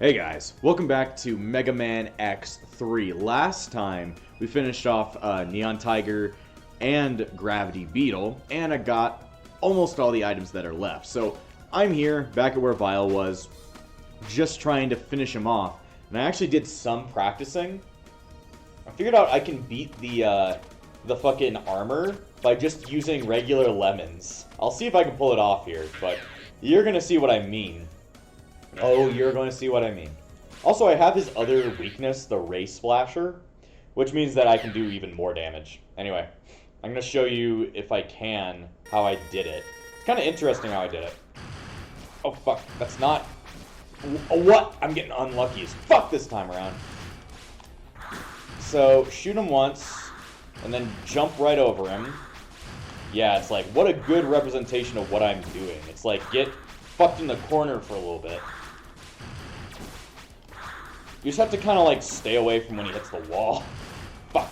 Hey guys, welcome back to Mega Man X3. Last time we finished off Neon Tiger and Gravity Beetle, and I got almost all the items that are left. So I'm here, back at where Vile was, just trying to finish him off. And I actually did some practicing. I figured out I can beat the fucking armor by just using regular lemons. I'll see if I can pull it off here, but you're gonna see what I mean. Oh, you're going to see what I mean. Also, I have his other weakness, the Ray Splasher, which means that I can do even more damage. Anyway, I'm going to show you, if I can, how I did it. It's kind of interesting how I did it. Oh, fuck. That's not... What? I'm getting unlucky as fuck this time around. So, shoot him once, and then jump right over him. Yeah, it's like, what a good representation of what I'm doing. It's like, get fucked in the corner for a little bit. You just have to kind of like stay away from when he hits the wall. Fuck.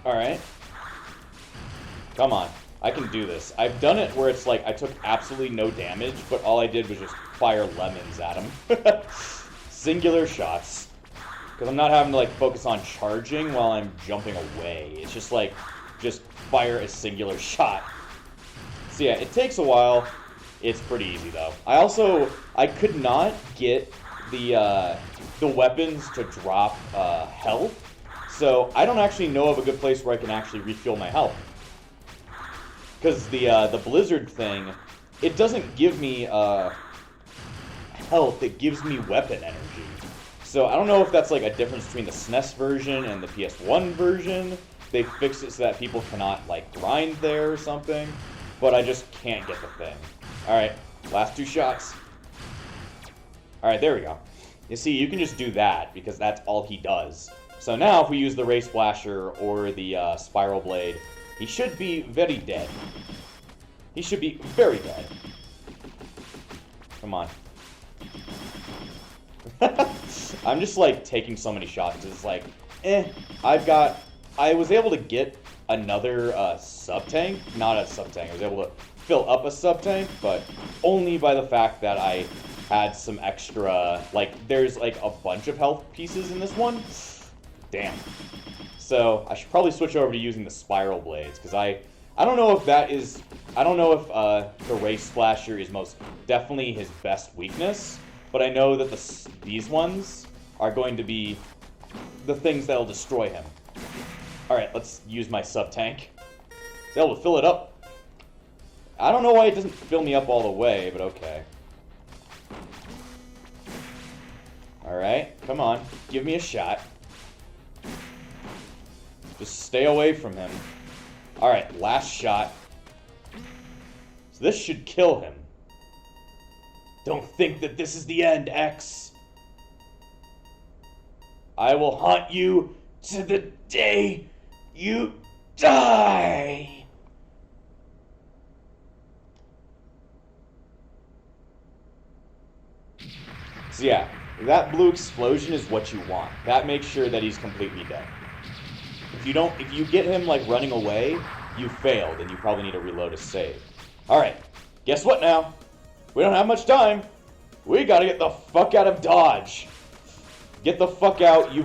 Alright. Come on. I can do this. I've done it where it's like I took absolutely no damage, but all I did was just fire lemons at him. Singular shots. Because I'm not having to like focus on charging while I'm jumping away. It's just like, just fire a singular shot. So yeah, it takes a while. It's pretty easy though. I could not get the weapons to drop health, so I don't actually know of a good place where I can actually refuel my health. Because the blizzard thing, it doesn't give me health, it gives me weapon energy. So I don't know if that's like a difference between the SNES version and the PS1 version. They fixed it so that people cannot like grind there or something, but I just can't get the thing. Alright, last two shots. Alright, there we go. You see, you can just do that, because that's all he does. So now, if we use the Ray Splasher or the Spiral Blade, he should be very dead. He should be very dead. Come on. I'm just, like, taking so many shots. It's like, I was able to get another sub-tank. Not a sub-tank. I was able to fill up a sub-tank, but only by the fact that I had some extra, like, there's like a bunch of health pieces in this one. Damn. So I should probably switch over to using the Spiral Blades, because I don't know if that is, I don't know if the Ray Splasher is most definitely his best weakness, but I know that these ones are going to be the things that'll destroy him. Alright, let's use my sub-tank. It's able to fill it up. I don't know why it doesn't fill me up all the way, but okay. Alright, come on. Give me a shot. Just stay away from him. Alright, last shot. So this should kill him. Don't think that this is the end, X. I will haunt you to the day you die. So yeah, that blue explosion is what you want. That makes sure that he's completely dead. If you get him like running away, you failed and you probably need to reload a save. Alright, guess what now? We don't have much time. We gotta get the fuck out of Dodge. Get the fuck out. You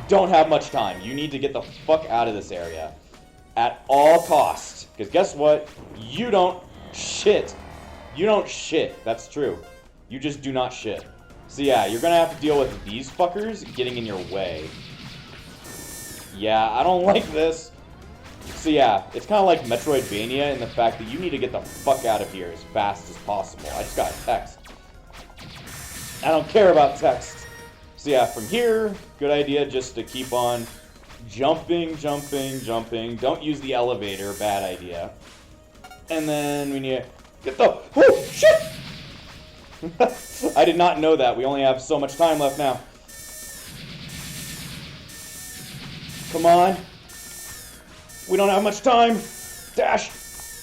don't have much time. You need to get the fuck out of this area. At all costs. Because guess what? You don't shit. You don't shit. That's true. You just do not shit. So yeah, you're gonna have to deal with these fuckers getting in your way. Yeah, I don't like this. So yeah, it's kind of like Metroidvania in the fact that you need to get the fuck out of here as fast as possible. I just got a text. I don't care about text. So yeah, from here, good idea just to keep on jumping, jumping, jumping. Don't use the elevator, bad idea. And then we need to get the... Oh, shit! I did not know that. We only have so much time left now. Come on. We don't have much time. Dash.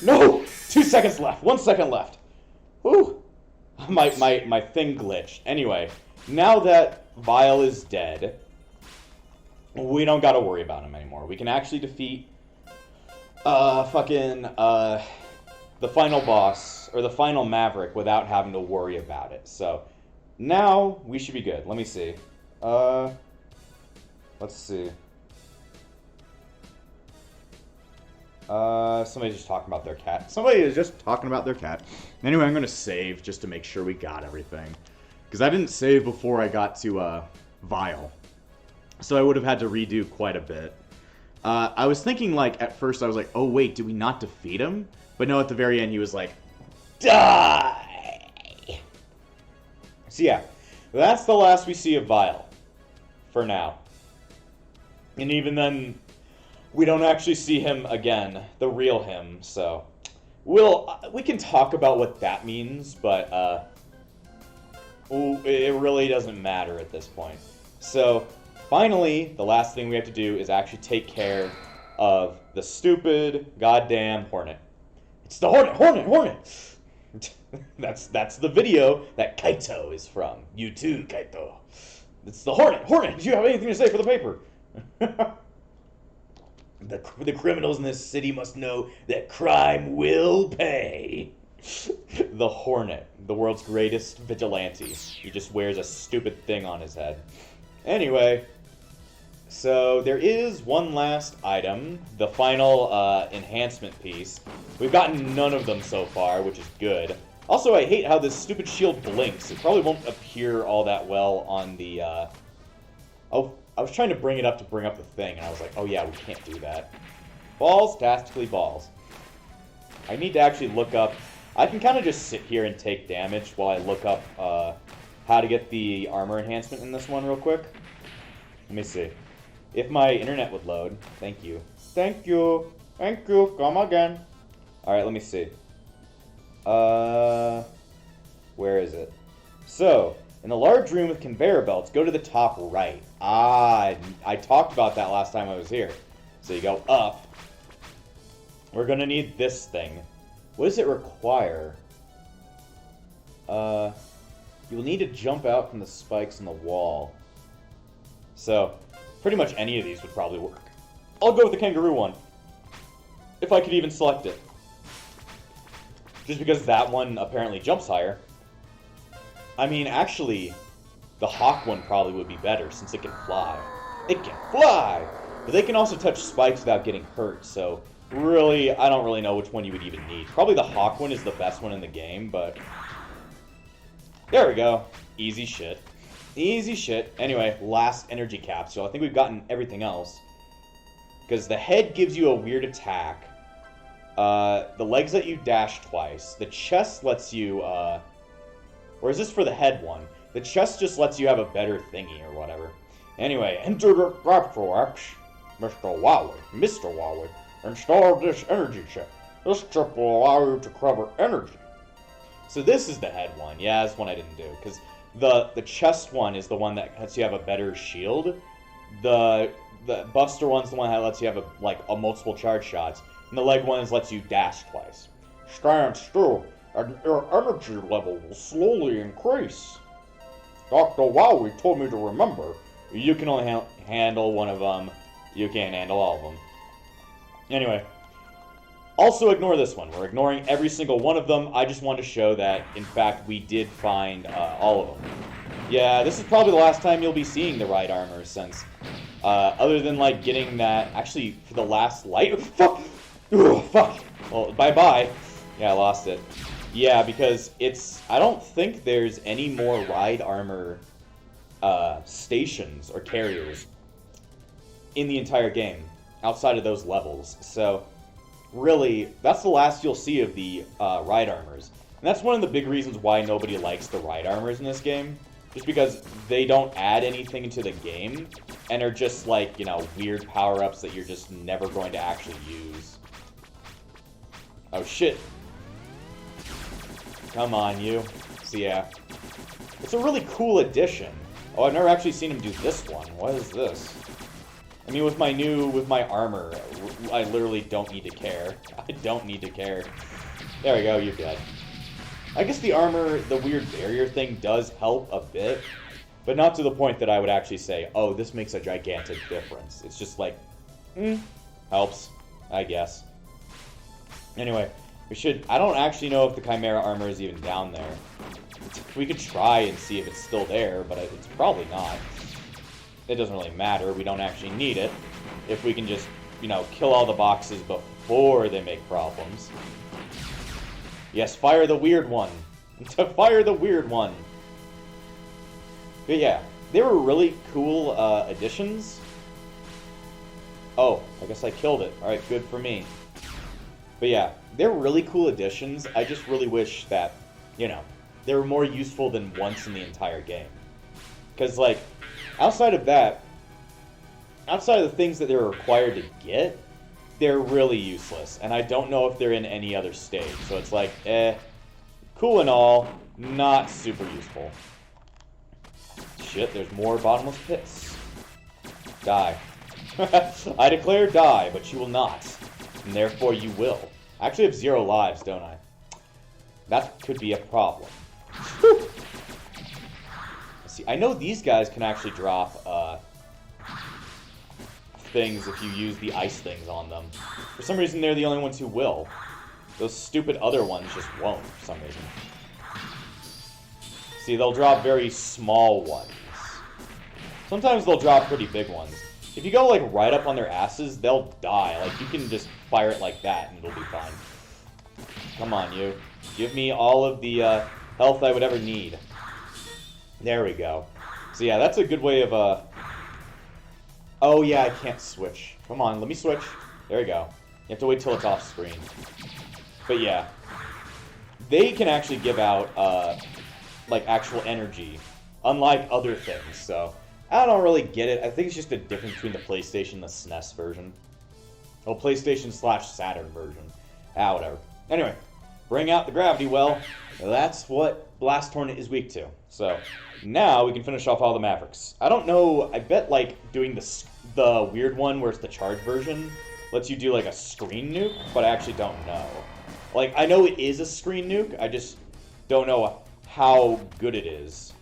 No! 2 seconds left. 1 second left. Whew. My thing glitched. Anyway, now that Vile is dead, we don't gotta worry about him anymore. We can actually defeat the final boss, or the final Maverick, without having to worry about it. So, now we should be good. Let me see. Let's see. Somebody's just talking about their cat. Somebody is just talking about their cat. Anyway, I'm going to save just to make sure we got everything. Because I didn't save before I got to, Vial. So I would have had to redo quite a bit. I was thinking, like, at first I was like, oh, wait, did we not defeat him? But no, at the very end he was like, die! So yeah, that's the last we see of Vial. For now. And even then, we don't actually see him again, the real him, so... we can talk about what that means, but, it really doesn't matter at this point. So, finally, the last thing we have to do is actually take care of the stupid goddamn Hornet. It's the Hornet! Hornet! Hornet! That's the video that Kaito is from. You too, Kaito. It's the Hornet! Hornet! Do you have anything to say for the paper? The criminals in this city must know that crime will pay. The Hornet, the world's greatest vigilante. He just wears a stupid thing on his head. Anyway, so there is one last item, the final enhancement piece. We've gotten none of them so far, which is good. Also, I hate how this stupid shield blinks. It probably won't appear all that well on the... Oh, I was trying to bring it up to bring up the thing, and I was like, oh yeah, we can't do that. Balls, tactically balls. I need to actually look up... I can kind of just sit here and take damage while I look up how to get the armor enhancement in this one real quick. Let me see. If my internet would load. Thank you. Thank you. Thank you. Come again. Alright, let me see. Where is it? So, in the large room with conveyor belts, go to the top right. Ah, I talked about that last time I was here. So you go up. We're gonna need this thing. What does it require? You will need to jump out from the spikes in the wall. So, pretty much any of these would probably work. I'll go with the kangaroo one. If I could even select it. Just because that one apparently jumps higher. I mean, actually, the hawk one probably would be better since it can fly. It can fly! But they can also touch spikes without getting hurt, so really, I don't really know which one you would even need. Probably the hawk one is the best one in the game, but... There we go. Easy shit. Easy shit. Anyway, last energy capsule. I think we've gotten everything else. Because the head gives you a weird attack. The legs let you dash twice. The chest lets you, Or is this for the head one? The chest just lets you have a better thingy or whatever. Anyway, enter the capsule, Mr. Wally, install this energy chip. This chip will allow you to cover energy. So this is the head one. Yeah, that's one I didn't do. Because the chest one is the one that lets you have a better shield. The Buster one's the one that lets you have a multiple charge shots. And the leg one lets you dash twice. Stand still, and your energy level will slowly increase. Dr. Wowie told me to remember, you can only handle one of them. You can't handle all of them. Anyway, also ignore this one. We're ignoring every single one of them. I just wanted to show that, in fact, we did find all of them. Yeah, this is probably the last time you'll be seeing the right armor, since, other than, like, getting that... Actually, for the last light... Fuck! Ugh, fuck! Well, bye-bye. Yeah, I lost it. Yeah, because it's... I don't think there's any more ride armor stations or carriers in the entire game, outside of those levels. So, really, that's the last you'll see of the ride armors. And that's one of the big reasons why nobody likes the ride armors in this game. Just because they don't add anything to the game, and are just like, you know, weird power-ups that you're just never going to actually use. Oh, shit. Come on, you. So, yeah. It's a really cool addition. Oh, I've never actually seen him do this one. What is this? I mean, with my armor, I literally don't need to care. I don't need to care. There we go, you're dead. I guess the armor, the weird barrier thing does help a bit, but not to the point that I would actually say, oh, this makes a gigantic difference. It's just like, helps, I guess. Anyway, We should... I don't actually know if the Chimera armor is even down there. We could try and see if it's still there, but it's probably not. It doesn't really matter. We don't actually need it. If we can just, you know, kill all the boxes before they make problems. Yes, fire the weird one. Fire the weird one. But yeah, they were really cool additions. Oh, I guess I killed it. Alright, good for me. But yeah, they're really cool additions. I just really wish that, you know, they were more useful than once in the entire game. Because, like, outside of that, outside of the things that they're required to get, they're really useless. And I don't know if they're in any other stage. So it's like, cool and all, not super useful. Shit, there's more bottomless pits. Die. I declare die, but you will not. And therefore you will. I actually have 0 lives, don't I? That could be a problem. See, I know these guys can actually drop things if you use the ice things on them. For some reason, they're the only ones who will. Those stupid other ones just won't, for some reason. See, they'll drop very small ones. Sometimes they'll drop pretty big ones. If you go, like, right up on their asses, they'll die. Like, you can just fire it like that, and it'll be fine. Come on, you. Give me all of the health I would ever need. There we go. So, yeah, that's a good way of, Oh, yeah, I can't switch. Come on, let me switch. There we go. You have to wait till it's off screen. But, yeah. They can actually give out, like, actual energy. Unlike other things, so... I don't really get it. I think it's just a difference between the PlayStation and the SNES version. Oh, PlayStation/Saturn version. Ah, whatever. Anyway, bring out the gravity well. That's what Blast Hornet is weak to. So, now we can finish off all the Mavericks. I don't know, I bet, like, doing the weird one where it's the charge version lets you do, like, a screen nuke, but I actually don't know. Like, I know it is a screen nuke, I just don't know how good it is.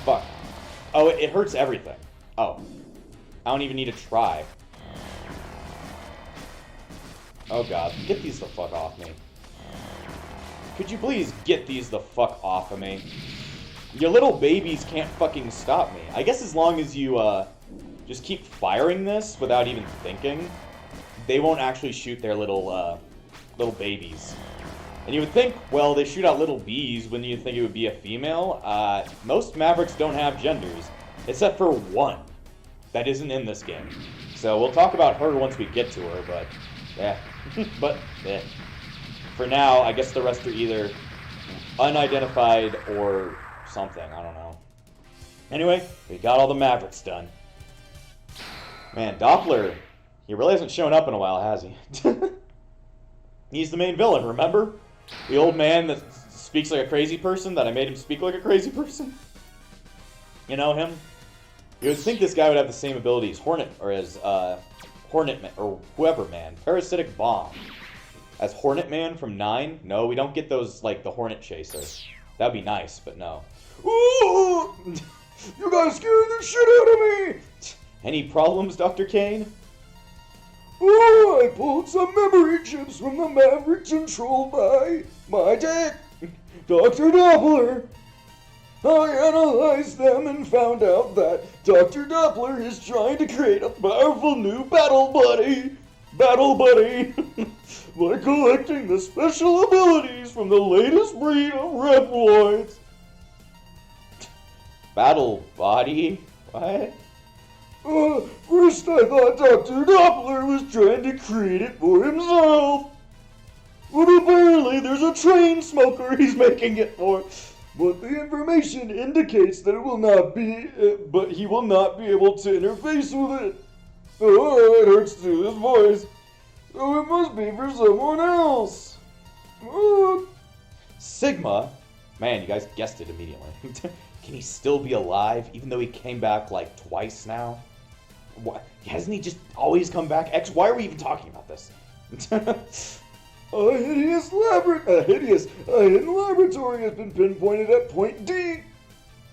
Fuck. Oh, it hurts everything. Oh. I don't even need to try. Oh god. Get these the fuck off me. Could you please get these the fuck off of me? Your little babies can't fucking stop me. I guess as long as you, just keep firing this without even thinking, they won't actually shoot their little babies. And you would think, well, they shoot out little bees, when you think it would be a female. Most Mavericks don't have genders, except for one that isn't in this game. So we'll talk about her once we get to her, but, yeah. For now, I guess the rest are either unidentified or something, I don't know. Anyway, we got all the Mavericks done. Man, Doppler, he really hasn't shown up in a while, has he? He's the main villain, remember? The old man that speaks like a crazy person, that I made him speak like a crazy person? You know him? You would think this guy would have the same ability as Hornet, or as, Hornet Man, or whoever man. Parasitic Bomb. As Hornet Man from 9? No, we don't get those, like, the Hornet Chaser. That'd be nice, but no. Ooh! You guys scared the shit out of me! Any problems, Dr. Kane? Oh, I pulled some memory chips from the Maverick controlled by my tech, Dr. Doppler. I analyzed them and found out that Dr. Doppler is trying to create a powerful new battle buddy by collecting the special abilities from the latest breed of Reploids. Battle body? What? First I thought Dr. Doppler was trying to create it for himself. But apparently there's a train smoker he's making it for. But the information indicates that it will not be, but he will not be able to interface with it. Oh, it hurts to do this voice. So it must be for someone else. Sigma? Man, you guys guessed it immediately. Can he still be alive, even though he came back like twice now? What? Hasn't he just always come back? X, why are we even talking about this? A hidden laboratory has been pinpointed at point D,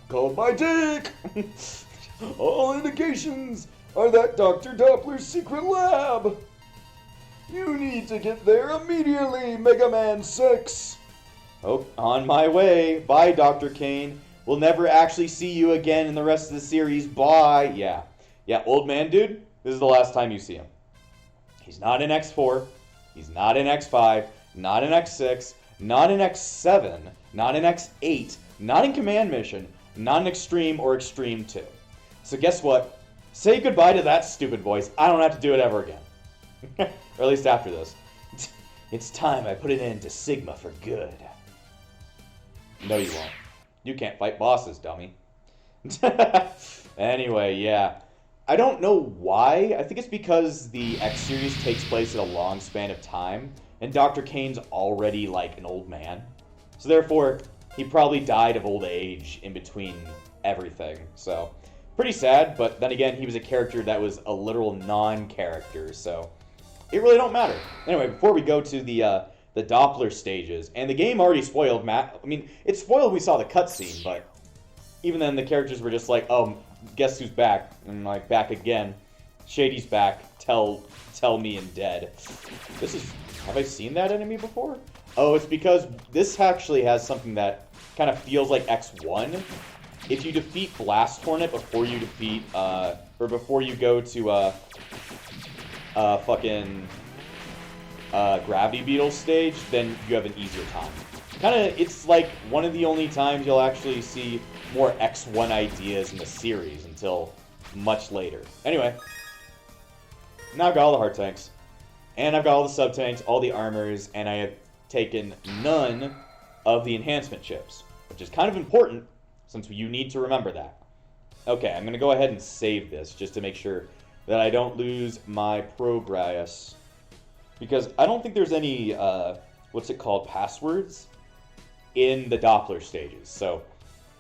called by Dick. All indications are that Dr. Doppler's secret lab. You need to get there immediately, Mega Man 6! Oh, on my way. Bye, Dr. Kane. We'll never actually see you again in the rest of the series. Bye. Yeah. Yeah, old man dude, this is the last time you see him. He's not in X4. He's not in X5. Not in X6. Not in X7. Not in X8. Not in Command Mission. Not in Extreme or Extreme 2. So guess what? Say goodbye to that stupid voice. I don't have to do it ever again. Or at least after this. It's time I put an end to Sigma for good. No, you won't. You can't fight bosses, dummy. Anyway, yeah. I don't know why. I think it's because the X series takes place in a long span of time, and Dr. Kane's already, like, an old man. So therefore, he probably died of old age in between everything. So, pretty sad, but then again, he was a character that was a literal non-character, so it really don't matter. Anyway, before we go to the Doppler stages, and the game already spoiled Matt. I mean, it spoiled we saw the cutscene, but even then the characters were just like, oh, guess who's back? And like, back again. Shady's back. Tell me and dead. This is, have I seen that enemy before? Oh, it's because this actually has something that kind of feels like X1. If you defeat Blast Hornet before you defeat, or before you go to, Gravity Beetle stage, then you have an easier time. It's like one of the only times you'll actually see more X1 ideas in the series until much later. Anyway, now I've got all the heart tanks, and I've got all the sub tanks, all the armors, and I have taken none of the enhancement chips, which is kind of important since you need to remember that. Okay, I'm going to go ahead and save this just to make sure that I don't lose my progress, because I don't think there's any, what's it called, passwords in the Doppler stages. So,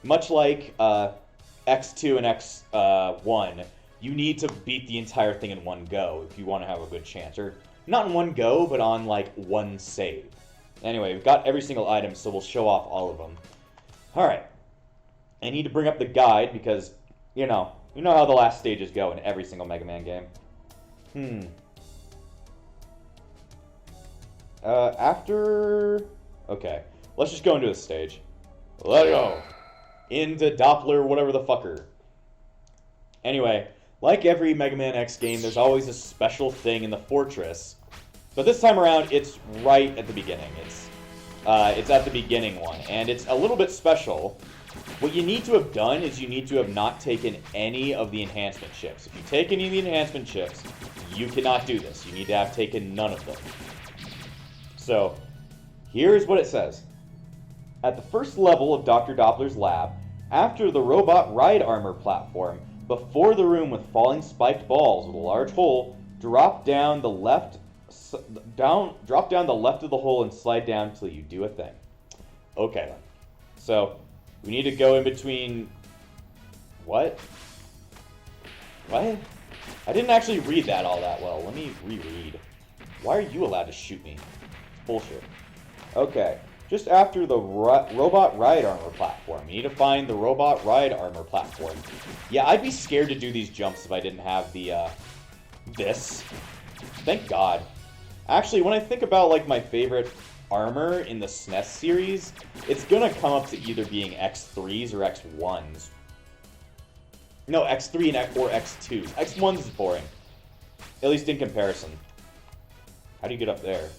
much like X2 and X1, you need to beat the entire thing in one go if you want to have a good chance. Or, not in one go, but on, like, one save. Anyway, we've got every single item, so we'll show off all of them. Alright. I need to bring up the guide, because, you know how the last stages go in every single Mega Man game. Okay, let's just go into the stage. Let's go! Into Doppler, whatever the fucker. Anyway, like every Mega Man X game, there's always a special thing in the fortress. But this time around, it's right at the beginning. It's at the beginning one, and it's a little bit special. What you need to have done is you need to have not taken any of the enhancement chips. If you take any of the enhancement chips, you cannot do this. You need to have taken none of them. So, here's what it says. At the first level of Dr. Doppler's lab, after the robot ride armor platform, before the room with falling spiked balls with a large hole, drop down the left of the hole and slide down until you do a thing. Okay then. So, we need to go in between... What? What? I didn't actually read that all that well. Let me reread. Why are you allowed to shoot me? It's bullshit. Okay. Just after the robot ride armor platform. You need to find the robot ride armor platform. Yeah, I'd be scared to do these jumps if I didn't have the, this. Thank God. Actually, when I think about, like, my favorite armor in the SNES series, it's gonna come up to either being X3s or X1s. No, X3 or X2s. X1s is boring. At least in comparison. How do you get up there?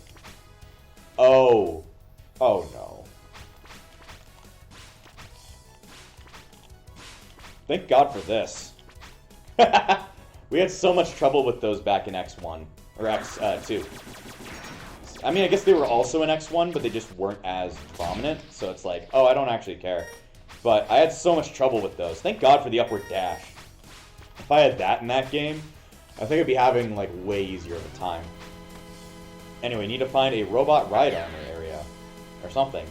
Oh. Oh no. Thank God for this. We had so much trouble with those back in X1. Or X2. I mean, I guess they were also in X1, but they just weren't as prominent. So it's like, oh, I don't actually care. But I had so much trouble with those. Thank God for the upward dash. If I had that in that game, I think I'd be having, like, way easier of a time. Anyway, need to find a robot ride armor area. Or something.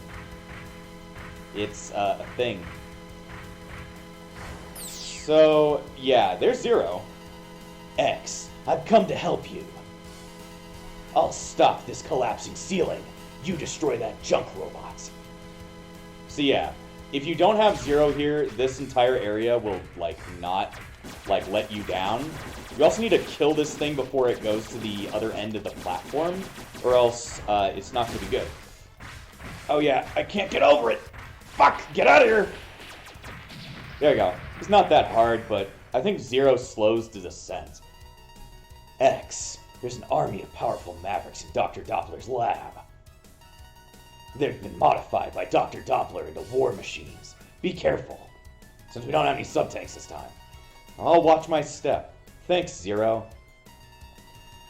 It's a thing. So, yeah, there's Zero. X, I've come to help you. I'll stop this collapsing ceiling. You destroy that junk robot. So yeah, If you don't have Zero here, this entire area will, like, not, like, let you down. You also need to kill this thing before it goes to the other end of the platform, or else it's not going to be good. Oh yeah, I can't get over it! Fuck! Get out of here! There you go. It's not that hard, but I think Zero slows the descent. X. There's an army of powerful Mavericks in Dr. Doppler's lab. They've been modified by Dr. Doppler into war machines. Be careful, since we don't have any sub-tanks this time. I'll watch my step. Thanks, Zero.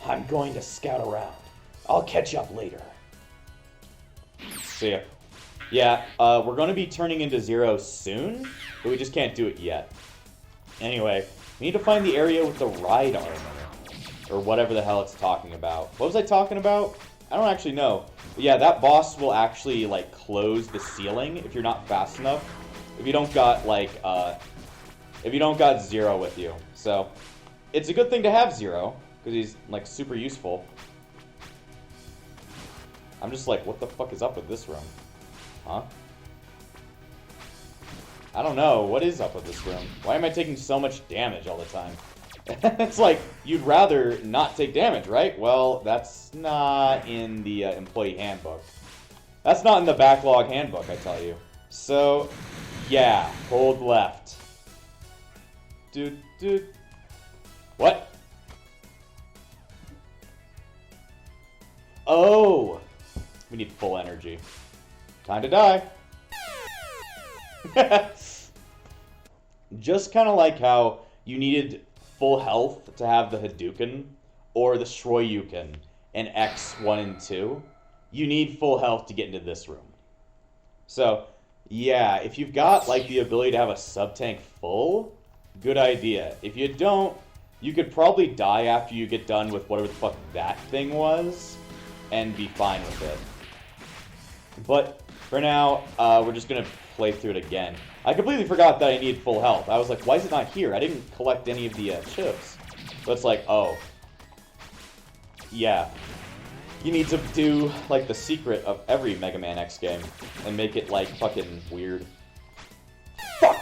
I'm going to scout around. I'll catch up later. See ya. Yeah, we're going to be turning into Zero soon, but we just can't do it yet. Anyway, we need to find the area with the ride armor, or whatever the hell it's talking about. What was I talking about? I don't actually know. But yeah, that boss will actually, like, close the ceiling if you're not fast enough. If you don't got, like, if you don't got Zero with you. So, it's a good thing to have Zero, because he's, like, super useful. I'm just like, what the fuck is up with this room? Huh? I don't know. What is up with this room? Why am I taking so much damage all the time? It's like, you'd rather not take damage, right? Well, that's not in the employee handbook. That's not in the backlog handbook, I tell you. So, yeah, hold left. Dude. What? Oh! We need full energy. Time to die. Just kind of like how you needed full health to have the Hadouken or the Shoryuken in X1 and 2. You need full health to get into this room. So, yeah, if you've got like the ability to have a sub-tank full, good idea. If you don't, you could probably die after you get done with whatever the fuck that thing was and be fine with it. But for now, we're just going to play through it again. I completely forgot that I needed full health. I was like, why is it not here? I didn't collect any of the chips. But it's like, oh. Yeah. You need to do, like, the secret of every Mega Man X game and make it, like, fucking weird. Fuck!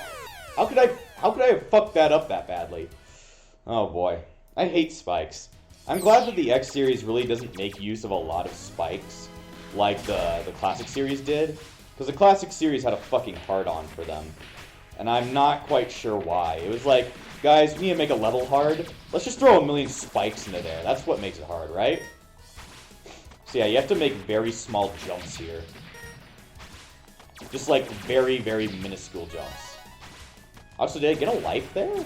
How could I have fucked that up that badly? Oh, boy. I hate spikes. I'm glad that the X series really doesn't make use of a lot of spikes like the classic series did. Because the classic series had a fucking hard-on for them. And I'm not quite sure why. It was like, guys, we need to make a level hard. Let's just throw a million spikes into there. That's what makes it hard, right? So yeah, you have to make very small jumps here. Just like very, very minuscule jumps. Also, did I get a life there?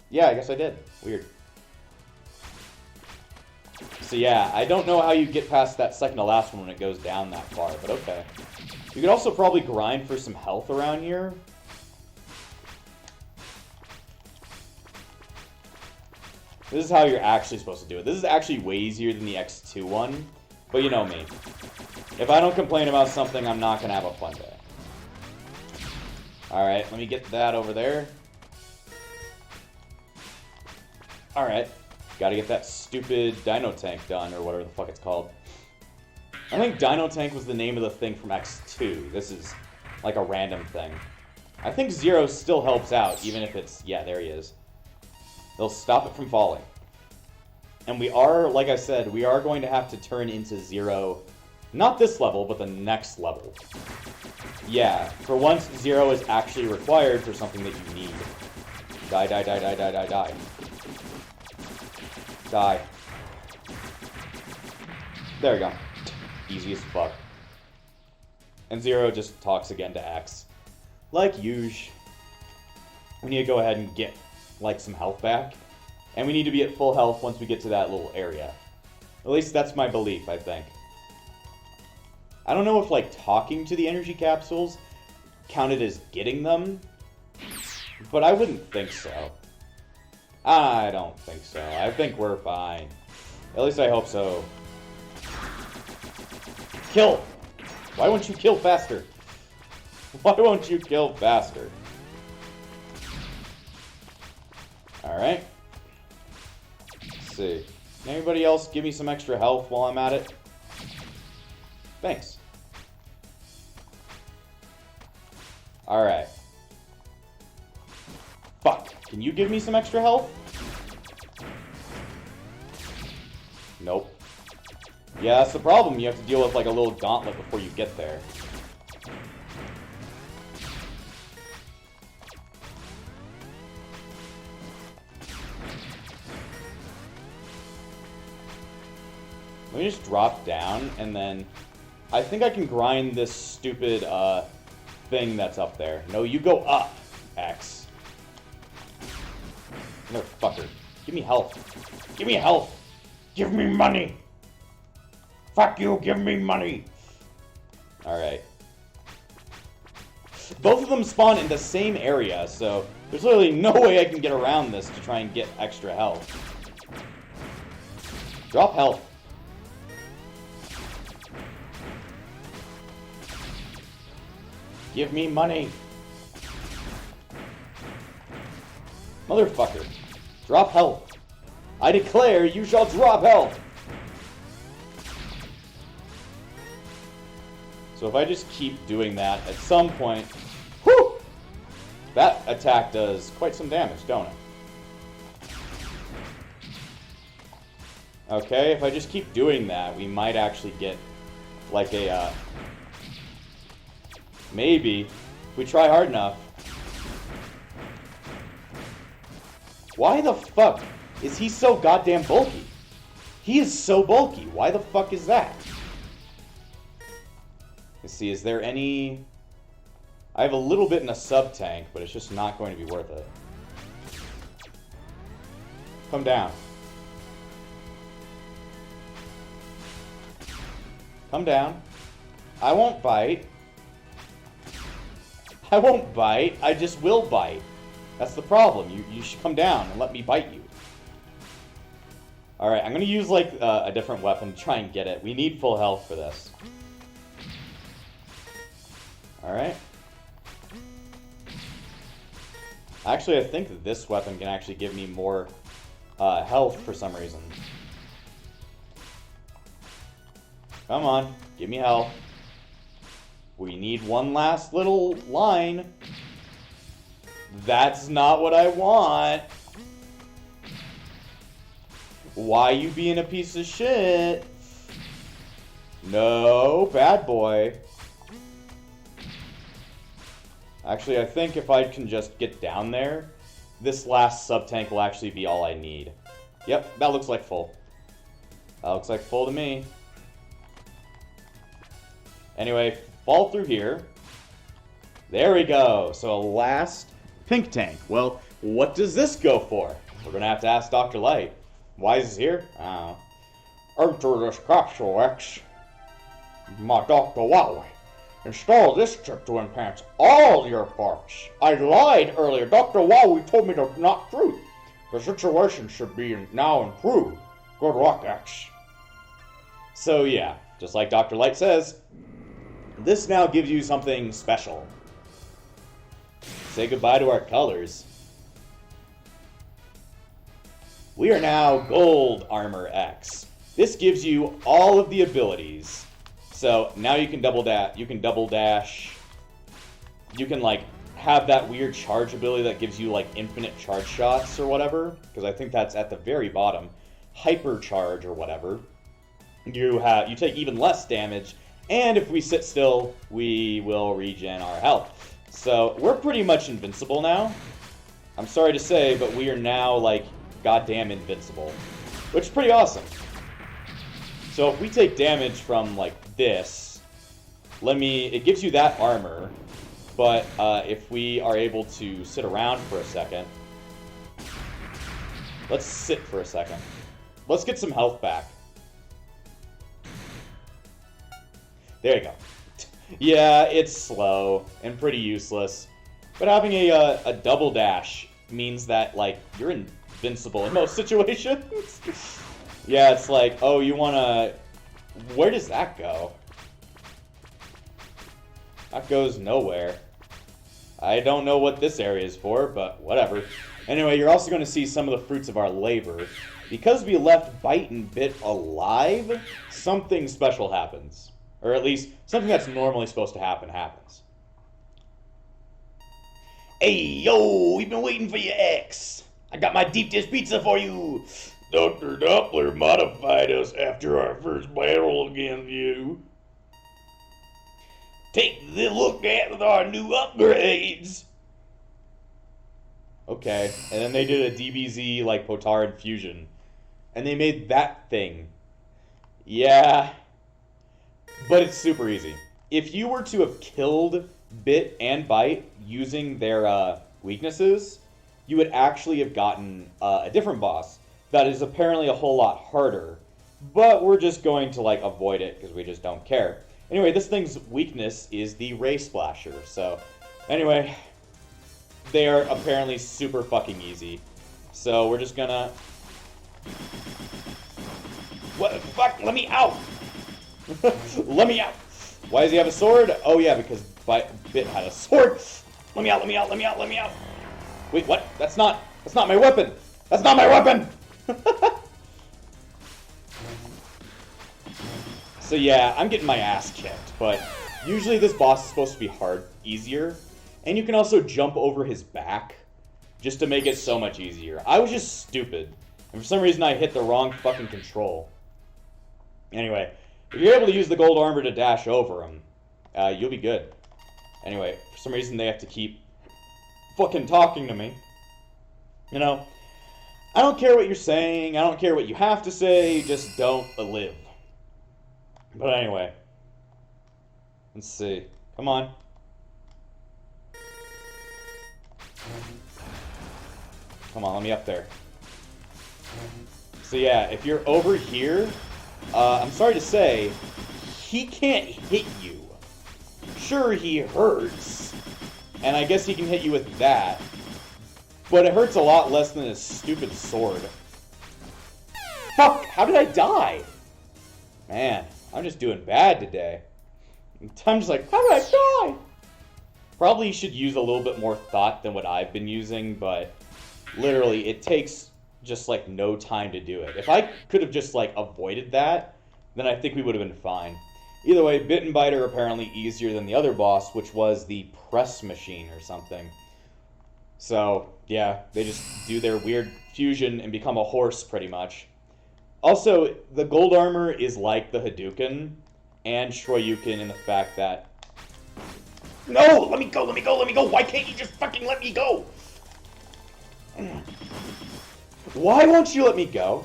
Yeah, I guess I did. Weird. So yeah, I don't know how you get past that second to last one when it goes down that far, but okay. You could also probably grind for some health around here. This is how you're actually supposed to do it. This is actually way easier than the X2 one, but you know me. If I don't complain about something, I'm not going to have a fun day. Alright, let me get that over there. Alright. Gotta get that stupid Dino Tank done, or whatever the fuck it's called. I think Dino Tank was the name of the thing from X2. This is like a random thing. I think Zero still helps out, even if it's... Yeah, there he is. They'll stop it from falling. And we are, like I said, we are going to have to turn into Zero. Not this level, but the next level. Yeah, for once, Zero is actually required for something that you need. Die, die, die, die, die, die, die. Die. There we go. Easy as fuck. And Zero just talks again to X. Like usual. We need to go ahead and get, like, some health back. And we need to be at full health once we get to that little area. At least that's my belief, I think. I don't know if, like, talking to the energy capsules counted as getting them. But I wouldn't think so. I don't think so. I think we're fine. At least I hope so. Kill! Why won't you kill faster? Why won't you kill faster? Alright. Let's see. Can anybody else give me some extra health while I'm at it? Thanks. Alright. Fuck. Can you give me some extra health? Nope. Yeah, that's the problem. You have to deal with like a little gauntlet before you get there. Let me just drop down, and then I think I can grind this stupid thing that's up there. No, you go up, X. Motherfucker. Give me health. Give me health. Give me money. Fuck you, give me money. Alright. Both of them spawn in the same area, so there's literally no way I can get around this to try and get extra health. Drop health. Give me money. Motherfucker. Drop health. I declare you shall drop health. So if I just keep doing that, at some point... Whew! That attack does quite some damage, don't it? Okay, if I just keep doing that, we might actually get like a... Maybe. If we try hard enough. Why the fuck is he so goddamn bulky? He is so bulky. Why the fuck is that? Let's see, is there any... I have a little bit in a sub-tank, but it's just not going to be worth it. Come down. Come down. I won't bite. I won't bite. I just will bite. That's the problem. You should come down and let me bite you. Alright, I'm going to use like a different weapon to try and get it. We need full health for this. Alright. Actually, I think that this weapon can actually give me more health for some reason. Come on, give me health. We need one last little line. That's not what I want. Why you being a piece of shit? No, bad boy. Actually, I think if I can just get down there, this last sub-tank will actually be all I need. Yep, that looks like full. That looks like full to me. Anyway, fall through here. There we go. So last pink tank. Well, what does this go for? We're going to have to ask Dr. Light. Why is this here? I don't know. Enter this capsule, X. My Dr. Wowie. Install this chip to enhance all your parts. I lied earlier. Dr. Wowie told me to not truth. The situation should be now improved. Good luck, X. So yeah, just like Dr. Light says, this now gives you something special. Say goodbye to our colors. We are now Gold Armor X. This gives you all of the abilities. So now you can double dash. You can like have that weird charge ability that gives you like infinite charge shots or whatever. Because I think that's at the very bottom. Hypercharge or whatever. You take even less damage. And if we sit still, we will regen our health. So we're pretty much invincible now. I'm sorry to say, but we are now like goddamn invincible. Which is pretty awesome. So if we take damage from like this, it gives you that armor. But if we are able to sit around for a second, let's sit for a second. Let's get some health back. There you go. Yeah, it's slow and pretty useless. But having a double dash means that, like, you're invincible in most situations. Yeah, it's like, oh, you wanna... Where does that go? That goes nowhere. I don't know what this area is for, but whatever. Anyway, you're also going to see some of the fruits of our labor. Because we left Bite and Bit alive, something special happens. Or at least, something that's normally supposed to happen happens. Hey, yo, we've been waiting for you, X. I got my deep dish pizza for you. Dr. Doppler modified us after our first battle against you. Take the look at our new upgrades. Okay, and then they did a DBZ, like, Potara infusion. And they made that thing. Yeah. But it's super easy. If you were to have killed Bit and Bite using their weaknesses, you would actually have gotten a different boss that is apparently a whole lot harder. But we're just going to, like, avoid it because we just don't care. Anyway, this thing's weakness is the Ray Splasher. So, anyway, they are apparently super fucking easy. So we're just gonna... What the fuck? Let me out! Let me out! Why does he have a sword? Oh yeah, because Bit had a sword. Let me out, let me out, let me out, let me out. Wait, what? That's not my weapon! That's not my weapon! So yeah, I'm getting my ass kicked, but usually this boss is supposed to be easier. And you can also jump over his back, just to make it so much easier. I was just stupid, and for some reason I hit the wrong fucking control. Anyway, if you're able to use the gold armor to dash over him, you'll be good. Anyway, for some reason they have to keep fucking talking to me. You know, I don't care what you're saying, I don't care what you have to say, just don't live. But anyway, let's see. Come on. Come on, let me up there. So yeah, if you're over here, I'm sorry to say, he can't hit you. Sure, he hurts, and I guess he can hit you with that, but it hurts a lot less than his stupid sword. Fuck, how did I die? Man, I'm just doing bad today. I'm just like, how did I die? Probably should use a little bit more thought than what I've been using, but literally, it takes just, like, no time to do it. If I could have just, like, avoided that, then I think we would have been fine. Either way, Bit and Bite are apparently easier than the other boss, which was the press machine or something. So, yeah, they just do their weird fusion and become a horse, pretty much. Also, the gold armor is like the Hadouken and Shoryuken in the fact that... No! Let me go, let me go, let me go! Why can't you just fucking let me go? Why won't you let me go?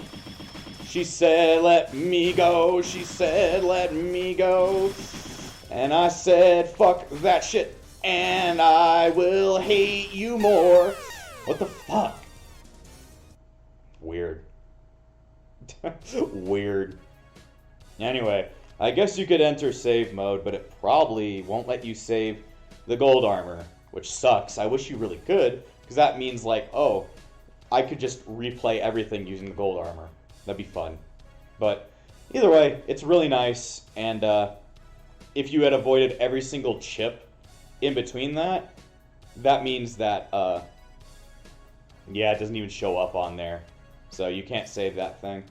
She said, let me go. She said, let me go. And I said, fuck that shit. And I will hate you more. What the fuck? Weird. Weird. Anyway, I guess you could enter save mode, but it probably won't let you save the gold armor, which sucks. I wish you really could, because that means, like, oh, I could just replay everything using the gold armor. That'd be fun. But either way, it's really nice, and if you had avoided every single chip in between that, that means that, yeah, it doesn't even show up on there. So you can't save that thing.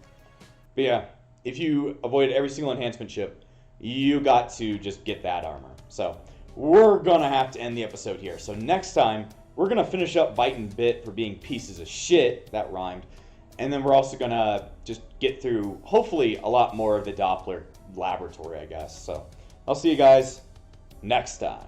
But yeah, if you avoided every single enhancement chip, you got to just get that armor. So we're gonna have to end the episode here. So next time, we're gonna finish up Bite and Bit for being pieces of shit. That rhymed. And then we're also gonna just get through, hopefully, a lot more of the Doppler laboratory, I guess. So I'll see you guys next time.